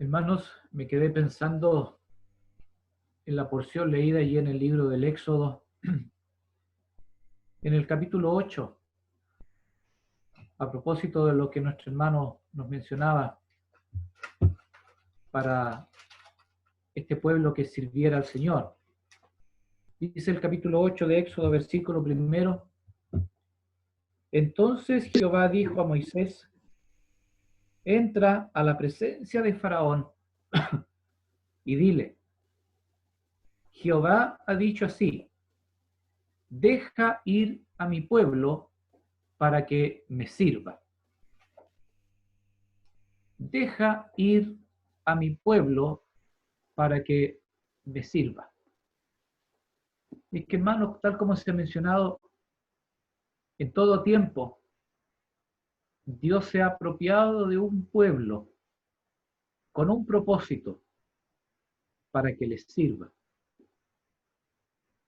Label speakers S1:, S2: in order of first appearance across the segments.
S1: Hermanos, me quedé pensando en la porción leída allí en el libro del Éxodo, en el capítulo 8, a propósito de lo que nuestro hermano nos mencionaba para este pueblo que sirviera al Señor. Dice el capítulo 8 de Éxodo, versículo primero: Entonces Jehová dijo a Moisés: Entra a la presencia de Faraón y dile: Jehová ha dicho así: Deja ir a mi pueblo para que me sirva. Deja ir a mi pueblo para que me sirva. Y es que, hermanos, tal como se ha mencionado, en todo tiempo, Dios se ha apropiado de un pueblo con un propósito para que les sirva.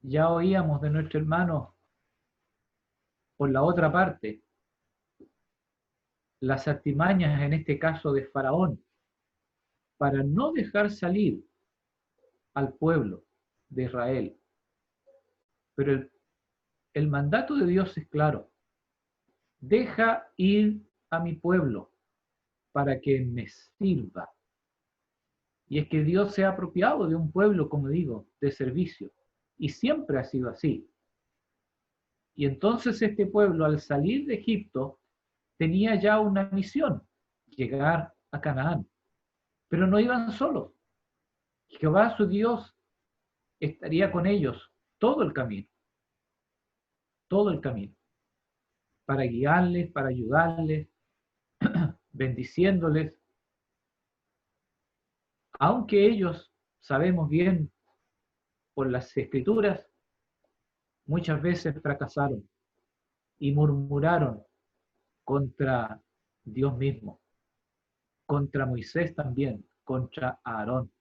S1: Ya oíamos de nuestro hermano, por la otra parte, las artimañas, en este caso de Faraón, para no dejar salir al pueblo de Israel. Pero el mandato de Dios es claro: deja ir a mi pueblo para que me sirva. Y es que Dios se ha apropiado de un pueblo, como digo, de servicio. Y siempre ha sido así. Y entonces este pueblo, al salir de Egipto, tenía ya una misión: llegar a Canaán. Pero no iban solos. Jehová su Dios estaría con ellos todo el camino, para guiarles, para ayudarles, bendiciéndoles, aunque ellos, sabemos bien por las escrituras, muchas veces fracasaron y murmuraron contra Dios mismo, contra Moisés también, contra Aarón.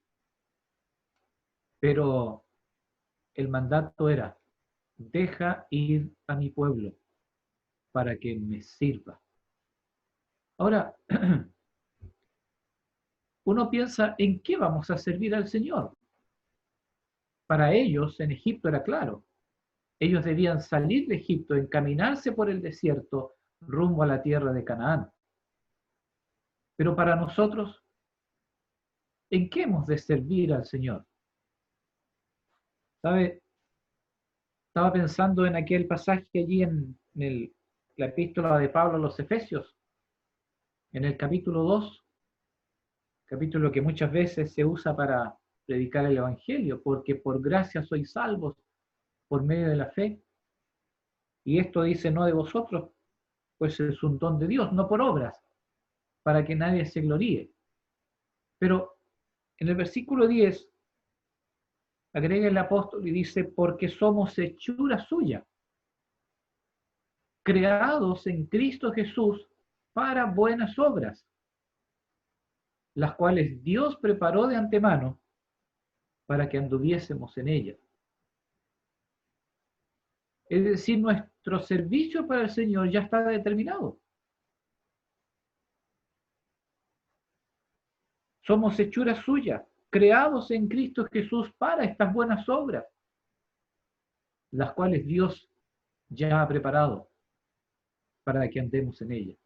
S1: Pero el mandato era: deja ir a mi pueblo para que me sirva. Ahora, uno piensa, ¿en qué vamos a servir al Señor? Para ellos en Egipto era claro: ellos debían salir de Egipto, encaminarse por el desierto rumbo a la tierra de Canaán. Pero para nosotros, ¿en qué hemos de servir al Señor? ¿Sabe? Estaba pensando en aquel pasaje allí en la epístola de Pablo a los Efesios, en el capítulo 2, capítulo que muchas veces se usa para predicar el Evangelio: porque por gracia sois salvos por medio de la fe. Y esto dice, no de vosotros, pues es un don de Dios, no por obras, para que nadie se gloríe. Pero en el versículo 10 agrega el apóstol y dice: porque somos hechura suya, creados en Cristo Jesús para buenas obras, las cuales Dios preparó de antemano para que anduviésemos en ellas. Es decir, nuestro servicio para el Señor ya está determinado. Somos hechura suya, creados en Cristo Jesús para estas buenas obras, las cuales Dios ya ha preparado para que andemos en ellas.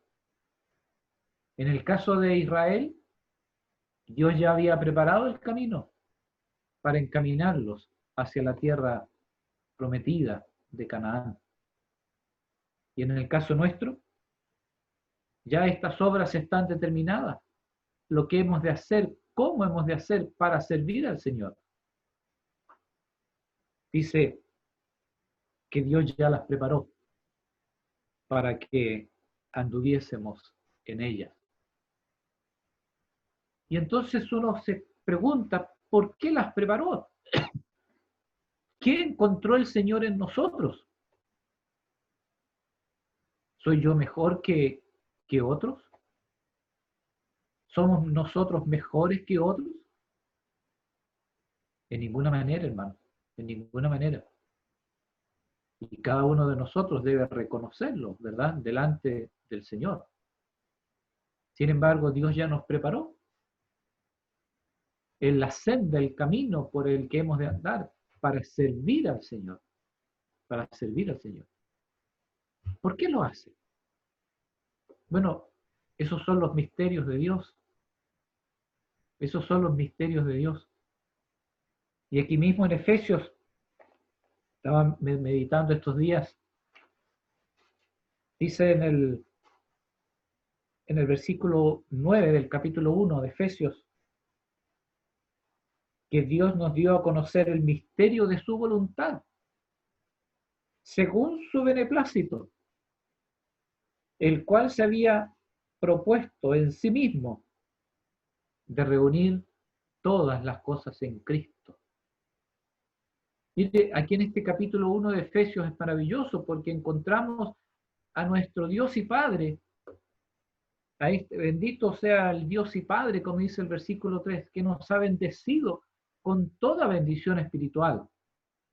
S1: En el caso de Israel, Dios ya había preparado el camino para encaminarlos hacia la tierra prometida de Canaán. Y en el caso nuestro, ya estas obras están determinadas: lo que hemos de hacer, cómo hemos de hacer para servir al Señor. Dice que Dios ya las preparó para que anduviésemos en ellas. Y entonces uno se pregunta, ¿por qué las preparó? ¿Qué encontró el Señor en nosotros? ¿Soy yo mejor que otros? ¿Somos nosotros mejores que otros? En ninguna manera, hermano, en ninguna manera. Y cada uno de nosotros debe reconocerlo, ¿verdad?, delante del Señor. Sin embargo, Dios ya nos preparó. en la senda, el camino por el que hemos de andar para servir al Señor, para servir al Señor. ¿Por qué lo hace? Bueno, esos son los misterios de Dios. Esos son los misterios de Dios. Y aquí mismo en Efesios, estaba meditando estos días, dice en el versículo 9 del capítulo 1 de Efesios, que Dios nos dio a conocer el misterio de su voluntad, según su beneplácito, el cual se había propuesto en sí mismo de reunir todas las cosas en Cristo. Mire, aquí en este capítulo 1 de Efesios es maravilloso porque encontramos a nuestro Dios y Padre, a este bendito sea el Dios y Padre, como dice el versículo 3, que nos ha bendecido con toda bendición espiritual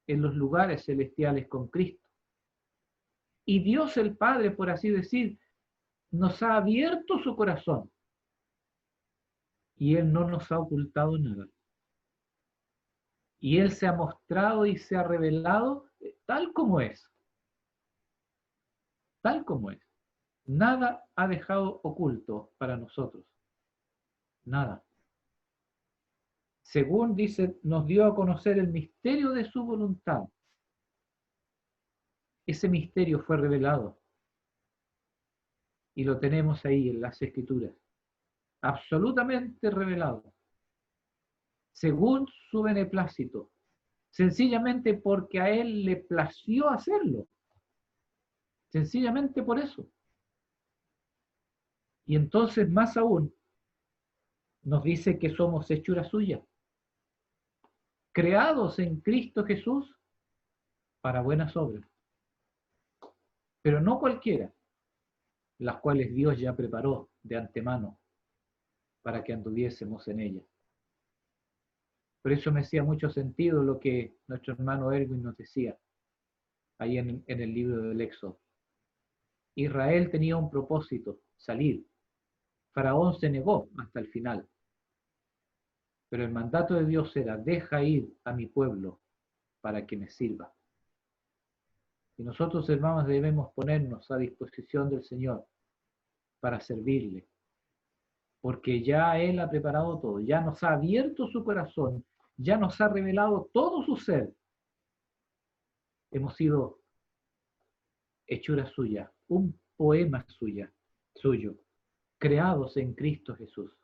S1: en los lugares celestiales con Cristo. Y Dios el Padre, por así decir, nos ha abierto su corazón y Él no nos ha ocultado nada. Y Él se ha mostrado y se ha revelado tal como es. Tal como es. Nada ha dejado oculto para nosotros. Nada. Según dice, nos dio a conocer el misterio de su voluntad. Ese misterio fue revelado. Y lo tenemos ahí en las Escrituras. Absolutamente revelado. Según su beneplácito. Sencillamente porque a Él le plació hacerlo. Sencillamente por eso. Y entonces, más aún, nos dice que somos hechura suya, creados en Cristo Jesús para buenas obras, pero no cualquiera, las cuales Dios ya preparó de antemano para que anduviésemos en ellas. Por eso me hacía mucho sentido lo que nuestro hermano Erwin nos decía ahí en el libro del Éxodo. Israel tenía un propósito, salir. Faraón se negó hasta el final. Pero el mandato de Dios era, deja ir a mi pueblo para que me sirva. Y nosotros, hermanos, debemos ponernos a disposición del Señor para servirle. Porque ya Él ha preparado todo, ya nos ha abierto su corazón, ya nos ha revelado todo su ser. Hemos sido hechura suya, un poema suyo, creados en Cristo Jesús.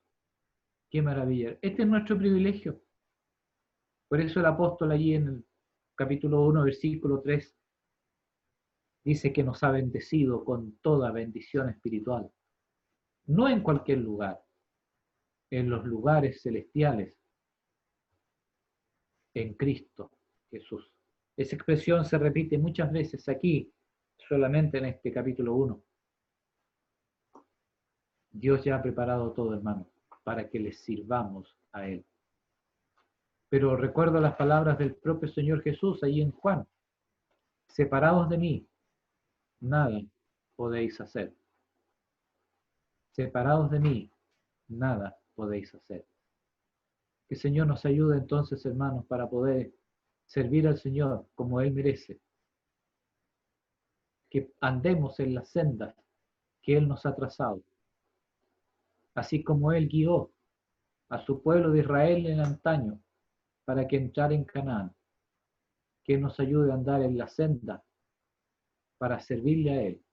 S1: Qué maravilla. Este es nuestro privilegio. Por eso el apóstol allí en el capítulo 1, versículo 3, dice que nos ha bendecido con toda bendición espiritual. No en cualquier lugar, en los lugares celestiales, en Cristo Jesús. Esa expresión se repite muchas veces aquí, solamente en este capítulo 1. Dios ya ha preparado todo, hermano, para que le sirvamos a Él. Pero recuerdo las palabras del propio Señor Jesús ahí en Juan. Separados de mí, nada podéis hacer. Separados de mí, nada podéis hacer. Que el Señor nos ayude entonces, hermanos, para poder servir al Señor como Él merece. Que andemos en las sendas que Él nos ha trazado. Así como Él guió a su pueblo de Israel en antaño para que entrara en Canaán. Que Él nos ayude a andar en la senda para servirle a Él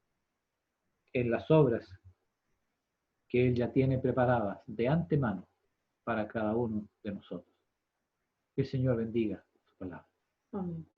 S1: en las obras que Él ya tiene preparadas de antemano para cada uno de nosotros. Que el Señor bendiga su palabra.
S2: Amén.